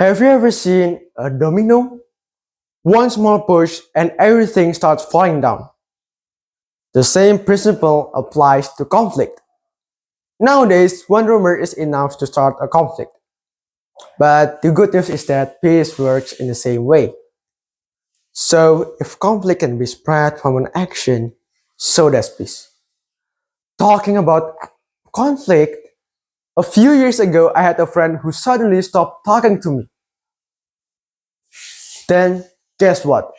Have you ever seen a domino? One small push and everything starts falling down. The same principle applies to conflict. Nowadays, one rumor is enough to start a conflict. But the good news is that peace works in the same way. So, if conflict can be spread from an action, so does peace. Talking about conflict, a few years ago, I had a friend who suddenly stopped talking to me. Then, guess what?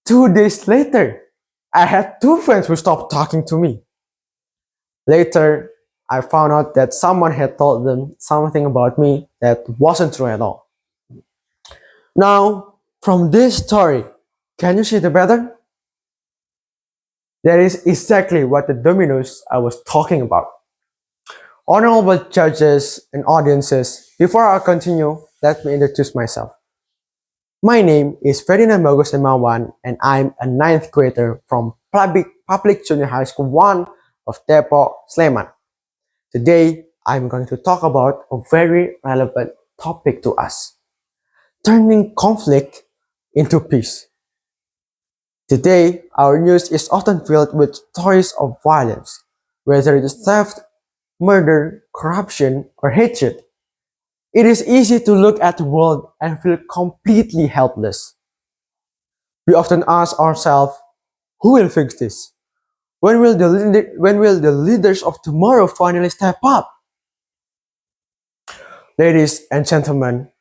2 days later, I had two friends who stopped talking to me. Later, I found out that someone had told them something about me that wasn't true at all. Now, from this story, can you see the pattern? That is exactly what the dominoes I was talking about. Honorable judges and audiences, before I continue, let me introduce myself. My name is Ferdinand Bagus and I'm a ninth grader from Public Junior High School 1 of Depok, Sleman. Today, I'm going to talk about a very relevant topic to us, turning conflict into peace. Today, our news is often filled with stories of violence, whether it is theft, murder, corruption, or hatred. It is easy to look at the world and feel completely helpless. We often ask ourselves, who will fix this? When will the leaders of tomorrow finally step up? Ladies and gentlemen,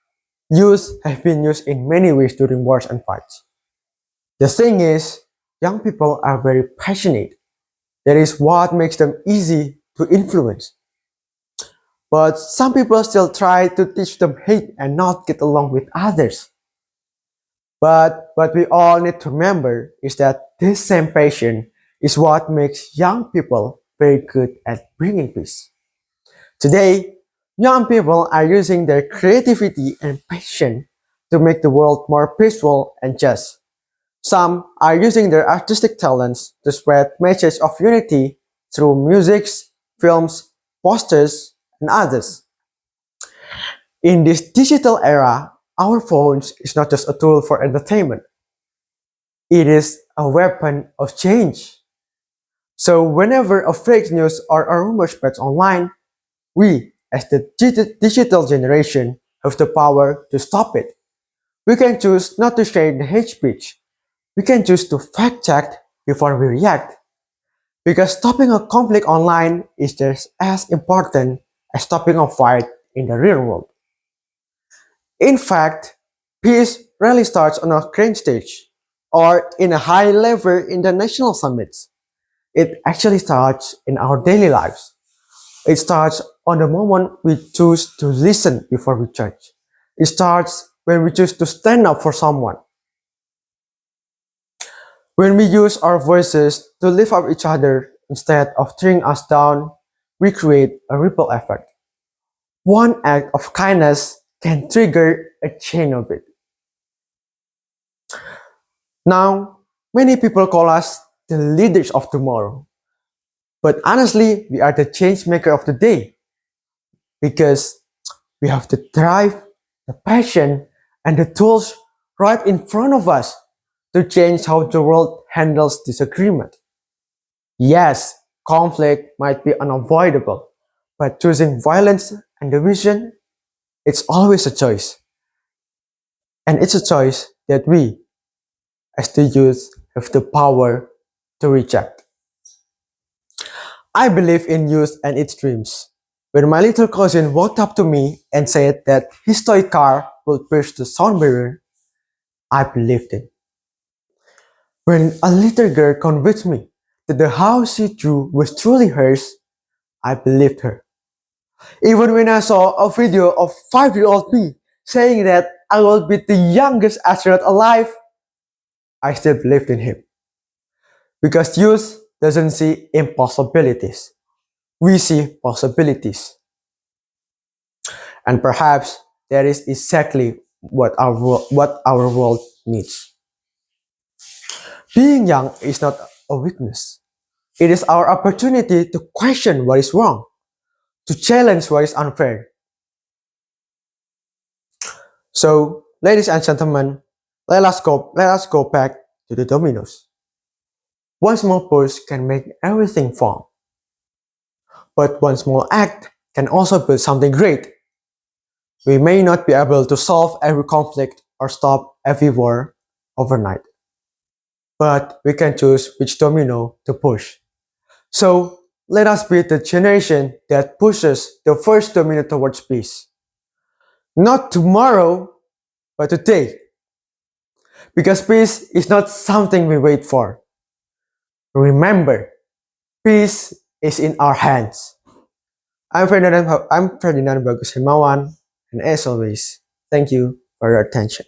youth have been used in many ways during wars and fights. The thing is, young people are very passionate. That is what makes them easy to influence. But some people still try to teach them hate and not get along with others. But what we all need to remember is that this same passion is what makes young people very good at bringing peace. Today, young people are using their creativity and passion to make the world more peaceful and just. Some are using their artistic talents to spread messages of unity through music, films, posters, and others. In this digital era, our phones is not just a tool for entertainment. It is a weapon of change. So whenever a fake news or a rumor spreads online, we, as the digital generation, have the power to stop it. We can choose not to share the hate speech. We can choose to fact check before we react. Because stopping a conflict online is just as important as stopping a fight in the real world. In fact, peace rarely starts on a grand stage or in a high level international summits. It actually starts in our daily lives. It starts on the moment we choose to listen before we judge. It starts when we choose to stand up for someone. When we use our voices to lift up each other instead of tearing us down, we create a ripple effect. One act of kindness can trigger a chain of it. Now, many people call us the leaders of tomorrow. But honestly, we are the change maker of the day because we have the drive, the passion, and the tools right in front of us to change how the world handles disagreement. Yes, conflict might be unavoidable, but choosing violence and division, it's always a choice. And it's a choice that we, as the youth, have the power to reject. I believe in youth and its dreams. When my little cousin walked up to me and said that his toy car would pierce the sound barrier, I believed it. When a little girl convinced me that the house she drew was truly hers, I believed her. Even when I saw a video of 5-year-old me saying that I will be the youngest astronaut alive, I still believed in him. Because youth doesn't see impossibilities. We see possibilities. And perhaps that is exactly what our world needs. Being young is not a weakness. It is our opportunity to question what is wrong, to challenge what is unfair. So, ladies and gentlemen, let us go back to the dominoes. One small push can make everything fall, but one small act can also build something great. We may not be able to solve every conflict or stop every war overnight, but we can choose which domino to push. So, let us be the generation that pushes the first domino towards peace. Not tomorrow, but today. Because peace is not something we wait for. Remember, peace is in our hands. I'm Ferdinand Bagus, and as always, thank you for your attention.